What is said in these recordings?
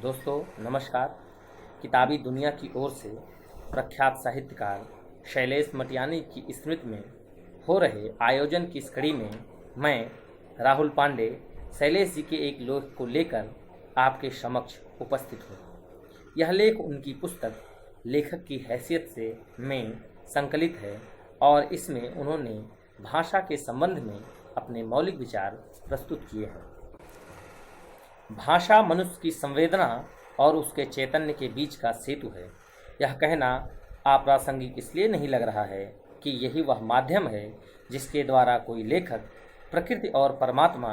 दोस्तों नमस्कार। किताबी दुनिया की ओर से प्रख्यात साहित्यकार शैलेश मटियानी की स्मृति में हो रहे आयोजन की इस कड़ी में मैं राहुल पांडे शैलेश जी के एक लेख को लेकर आपके समक्ष उपस्थित हूँ। यह लेख उनकी पुस्तक लेखक की हैसियत से में संकलित है और इसमें उन्होंने भाषा के संबंध में अपने मौलिक विचार प्रस्तुत किए हैं। भाषा मनुष्य की संवेदना और उसके चैतन्य के बीच का सेतु है। यह कहना अप्रासंगिक इसलिए नहीं लग रहा है कि यही वह माध्यम है जिसके द्वारा कोई लेखक प्रकृति और परमात्मा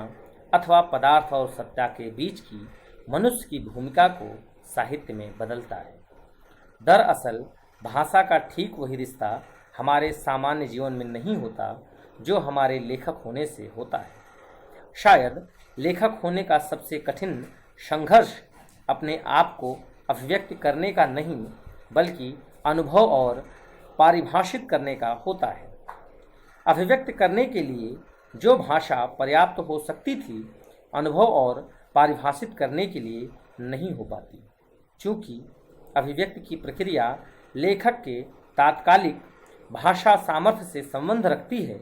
अथवा पदार्थ और सत्ता के बीच की मनुष्य की भूमिका को साहित्य में बदलता है। दरअसल भाषा का ठीक वही रिश्ता हमारे सामान्य जीवन में नहीं होता जो हमारे लेखक होने से होता है। शायद लेखक होने का सबसे कठिन संघर्ष अपने आप को अभिव्यक्त करने का नहीं बल्कि अनुभव और परिभाषित करने का होता है। अभिव्यक्त करने के लिए जो भाषा पर्याप्त हो सकती थी, अनुभव और परिभाषित करने के लिए नहीं हो पाती। चूँकि अभिव्यक्ति की प्रक्रिया लेखक के तात्कालिक भाषा सामर्थ्य से संबंध रखती है,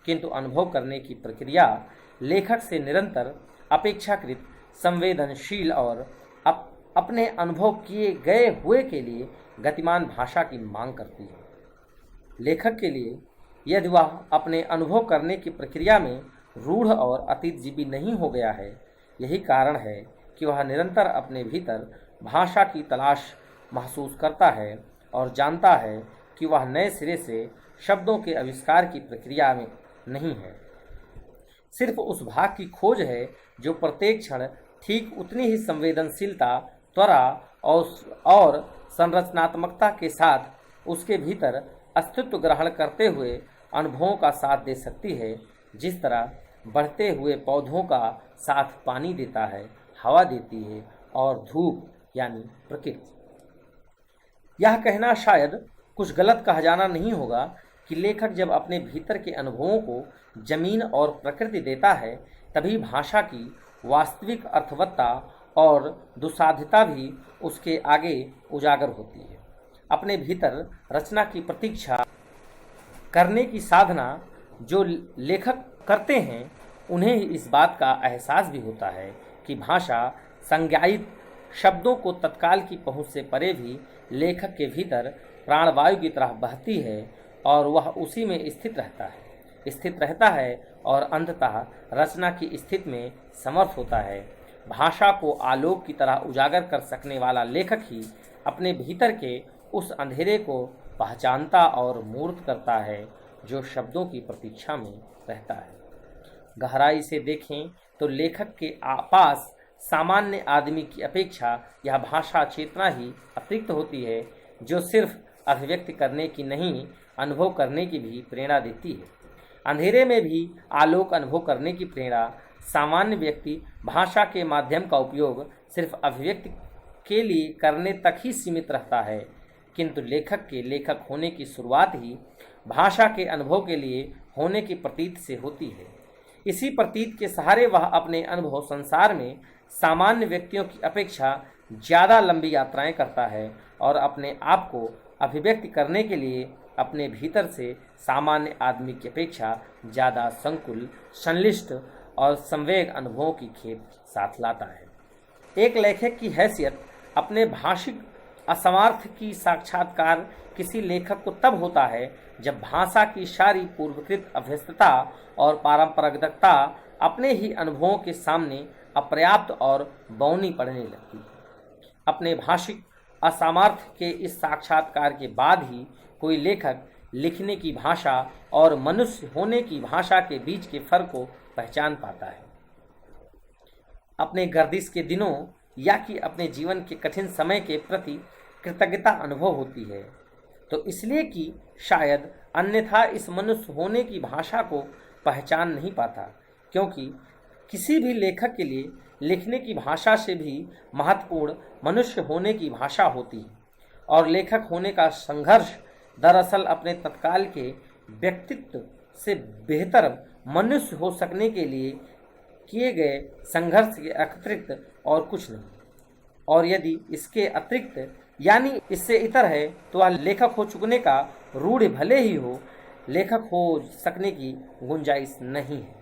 किंतु अनुभव करने की प्रक्रिया लेखक से निरंतर अपेक्षाकृत संवेदनशील और अपने अनुभव किए गए हुए के लिए गतिमान भाषा की मांग करती है। लेखक के लिए यदि वह अपने अनुभव करने की प्रक्रिया में रूढ़ और अतीतजीवी नहीं हो गया है, यही कारण है कि वह निरंतर अपने भीतर भाषा की तलाश महसूस करता है और जानता है कि वह नए सिरे से शब्दों के आविष्कार की प्रक्रिया में नहीं है। सिर्फ उस भाग की खोज है जो प्रत्येक क्षण ठीक उतनी ही संवेदनशीलता, त्वरा और संरचनात्मकता के साथ उसके भीतर अस्तित्व ग्रहण करते हुए अनुभवों का साथ दे सकती है, जिस तरह बढ़ते हुए पौधों का साथ पानी देता है, हवा देती है और धूप यानी प्रकृति। यह कहना शायद कुछ गलत कहा जाना नहीं होगा कि लेखक जब अपने भीतर के अनुभवों को जमीन और प्रकृति देता है, तभी भाषा की वास्तविक अर्थवत्ता और दुसाध्यता भी उसके आगे उजागर होती है। अपने भीतर रचना की प्रतीक्षा करने की साधना जो लेखक करते हैं, उन्हें इस बात का एहसास भी होता है कि भाषा संज्ञायित शब्दों को तत्काल की पहुँच से परे भी लेखक के भीतर प्राणवायु की तरह बहती है और वह उसी में स्थित रहता है और अंततः रचना की स्थिति में समर्थ होता है। भाषा को आलोक की तरह उजागर कर सकने वाला लेखक ही अपने भीतर के उस अंधेरे को पहचानता और मूर्त करता है जो शब्दों की प्रतीक्षा में रहता है। गहराई से देखें तो लेखक के पास सामान्य आदमी की अपेक्षा यह भाषा चेतना ही अतिरिक्त होती है, जो सिर्फ अभिव्यक्त करने की नहीं, अनुभव करने की भी प्रेरणा देती है। अंधेरे में भी आलोक अनुभव करने की प्रेरणा सामान्य व्यक्ति भाषा के माध्यम का उपयोग सिर्फ अभिव्यक्ति के लिए करने तक ही सीमित रहता है, किंतु लेखक के लेखक होने की शुरुआत ही भाषा के अनुभव के लिए होने की प्रतीत से होती है। इसी प्रतीत के सहारे वह अपने अनुभव संसार में सामान्य व्यक्तियों की अपेक्षा ज़्यादा लंबी यात्राएं करता है और अपने आप को अभिव्यक्त करने के लिए अपने भीतर से सामान्य आदमी की अपेक्षा ज़्यादा संकुल, संलिष्ट और संवेग अनुभवों की खेप साथ लाता है। एक लेखक की हैसियत अपने भाषिक असमर्थ की साक्षात्कार किसी लेखक को तब होता है जब भाषा की सारी पूर्वकृत अभ्यस्तता और पारंपरिकता अपने ही अनुभवों के सामने अपर्याप्त और बौनी पड़ने लगती है। अपने भाषिक असामर्थ्य के इस साक्षात्कार के बाद ही कोई लेखक लिखने की भाषा और मनुष्य होने की भाषा के बीच के फर्क को पहचान पाता है। अपने गर्दिश के दिनों या कि अपने जीवन के कठिन समय के प्रति कृतज्ञता अनुभव होती है, तो इसलिए कि शायद अन्यथा इस मनुष्य होने की भाषा को पहचान नहीं पाता, क्योंकि किसी भी लेखक के लिए लिखने की भाषा से भी महत्वपूर्ण मनुष्य होने की भाषा होती है और लेखक होने का संघर्ष दरअसल अपने तत्काल के व्यक्तित्व से बेहतर मनुष्य हो सकने के लिए किए गए संघर्ष के अतिरिक्त और कुछ नहीं। और यदि इसके अतिरिक्त यानी इससे इतर है तो वह लेखक हो चुकने का रूढ़ भले ही हो, लेखक हो सकने की गुंजाइश नहीं है।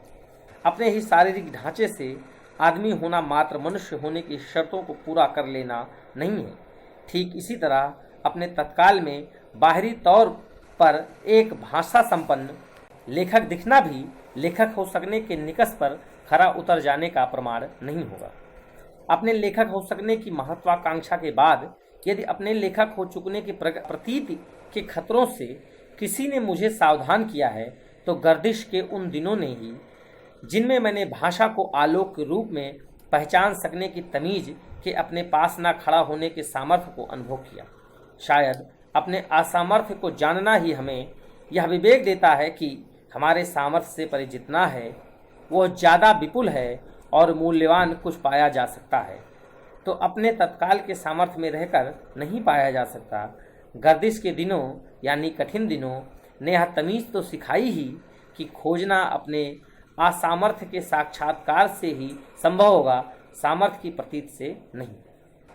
अपने ही शारीरिक ढांचे से आदमी होना मात्र मनुष्य होने की शर्तों को पूरा कर लेना नहीं है। ठीक इसी तरह अपने तत्काल में बाहरी तौर पर एक भाषा संपन्न लेखक दिखना भी लेखक हो सकने के निकष पर खरा उतर जाने का प्रमाण नहीं होगा। अपने लेखक हो सकने की महत्वाकांक्षा के बाद यदि अपने लेखक हो चुकने की प्रतीति के खतरों से किसी ने मुझे सावधान किया है तो गर्दिश के उन दिनों ने ही जिनमें मैंने भाषा को आलोक के रूप में पहचान सकने की तमीज के अपने पास न खड़ा होने के सामर्थ्य को अनुभव किया। शायद अपने असामर्थ्य को जानना ही हमें यह विवेक देता है कि हमारे सामर्थ्य से परे जितना है वह ज़्यादा विपुल है और मूल्यवान कुछ पाया जा सकता है तो अपने तत्काल के सामर्थ्य में रहकर नहीं पाया जा सकता। गर्दिश के दिनों यानी कठिन दिनों ने यह तमीज तो सिखाई ही कि खोजना अपने असामर्थ्य के साक्षात्कार से ही संभव होगा, सामर्थ्य की प्रतीत से नहीं।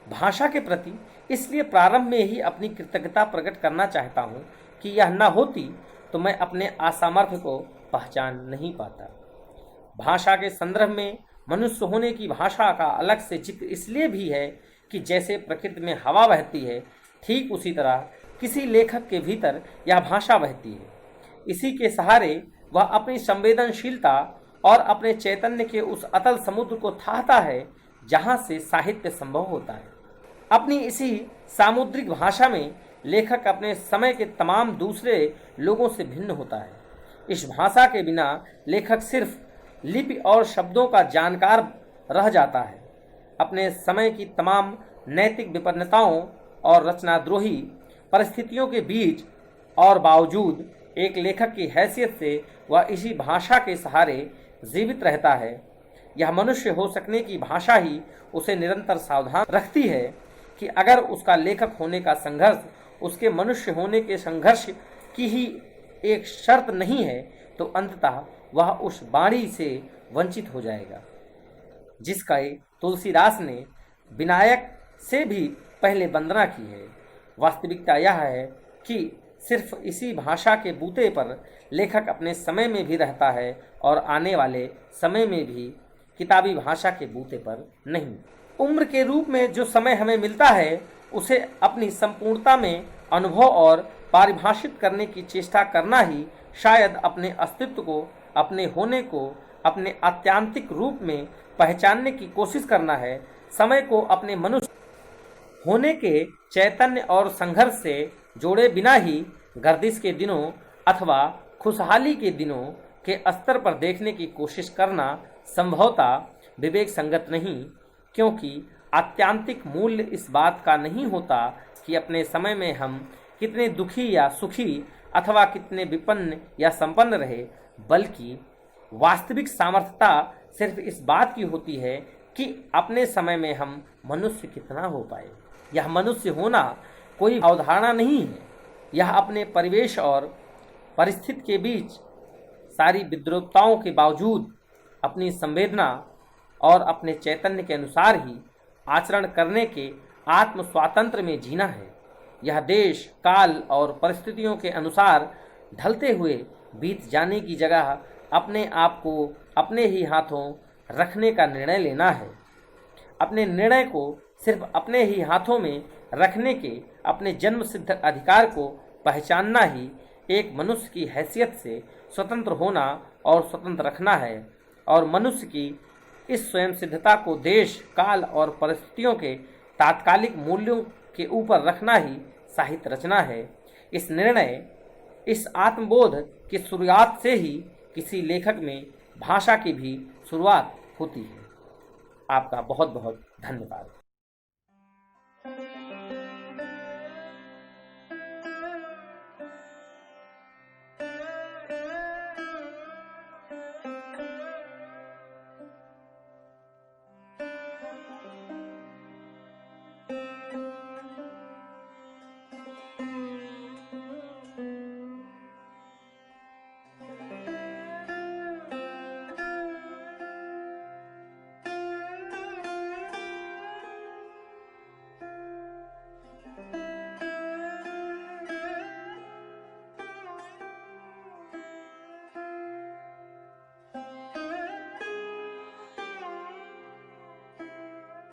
भाषा के प्रति इसलिए प्रारंभ में ही अपनी कृतज्ञता प्रकट करना चाहता हूँ कि यह न होती तो मैं अपने असामर्थ्य को पहचान नहीं पाता। भाषा के संदर्भ में मनुष्य होने की भाषा का अलग से जिक्र इसलिए भी है कि जैसे प्रकृति में हवा बहती है ठीक उसी तरह किसी लेखक के भीतर यह भाषा बहती है। इसी के सहारे वह अपनी संवेदनशीलता और अपने चैतन्य के उस अतल समुद्र को थाहता है जहाँ से साहित्य संभव होता है। अपनी इसी सामुद्रिक भाषा में लेखक अपने समय के तमाम दूसरे लोगों से भिन्न होता है। इस भाषा के बिना लेखक सिर्फ लिपि और शब्दों का जानकार रह जाता है। अपने समय की तमाम नैतिक विपन्नताओं और रचनाद्रोही परिस्थितियों के बीच और बावजूद एक लेखक की हैसियत से वह इसी भाषा के सहारे जीवित रहता है। यह मनुष्य हो सकने की भाषा ही उसे निरंतर सावधान रखती है कि अगर उसका लेखक होने का संघर्ष उसके मनुष्य होने के संघर्ष की ही एक शर्त नहीं है तो अंततः वह उस बाणी से वंचित हो जाएगा जिसका तुलसीदास ने विनायक से भी पहले वंदना की है। वास्तविकता यह है कि सिर्फ इसी भाषा के बूते पर लेखक अपने समय में भी रहता है और आने वाले समय में भी किताबी भाषा के बूते पर नहीं। उम्र के रूप में जो समय हमें मिलता है उसे अपनी संपूर्णता में अनुभव और परिभाषित करने की चेष्टा करना ही शायद अपने अस्तित्व को, अपने होने को अपने आत्यांतिक रूप में पहचानने की कोशिश करना है। समय को अपने मनुष्य होने के चैतन्य और संघर्ष से जोड़े बिना ही गर्दिश के दिनों अथवा खुशहाली के दिनों के स्तर पर देखने की कोशिश करना संभवतः विवेक संगत नहीं, क्योंकि आत्यांतिक मूल्य इस बात का नहीं होता कि अपने समय में हम कितने दुखी या सुखी अथवा कितने विपन्न या संपन्न रहे, बल्कि वास्तविक सामर्थ्यता सिर्फ इस बात की होती है कि अपने समय में हम मनुष्य कितना हो पाए। यह मनुष्य होना कोई अवधारणा नहीं है, यह अपने परिवेश और परिस्थिति के बीच सारी विद्रूपताओं के बावजूद अपनी संवेदना और अपने चैतन्य के अनुसार ही आचरण करने के आत्म स्वातंत्र में जीना है। यह देश, काल और परिस्थितियों के अनुसार ढलते हुए बीत जाने की जगह अपने आप को अपने ही हाथों रखने का निर्णय लेना है। अपने निर्णय को सिर्फ अपने ही हाथों में रखने के अपने जन्म सिद्ध अधिकार को पहचानना ही एक मनुष्य की हैसियत से स्वतंत्र होना और स्वतंत्र रखना है, और मनुष्य की इस स्वयं सिद्धता को देश, काल और परिस्थितियों के तात्कालिक मूल्यों के ऊपर रखना ही साहित्य रचना है। इस निर्णय, इस आत्मबोध की शुरुआत से ही किसी लेखक में भाषा की भी शुरुआत होती है। आपका बहुत बहुत धन्यवाद।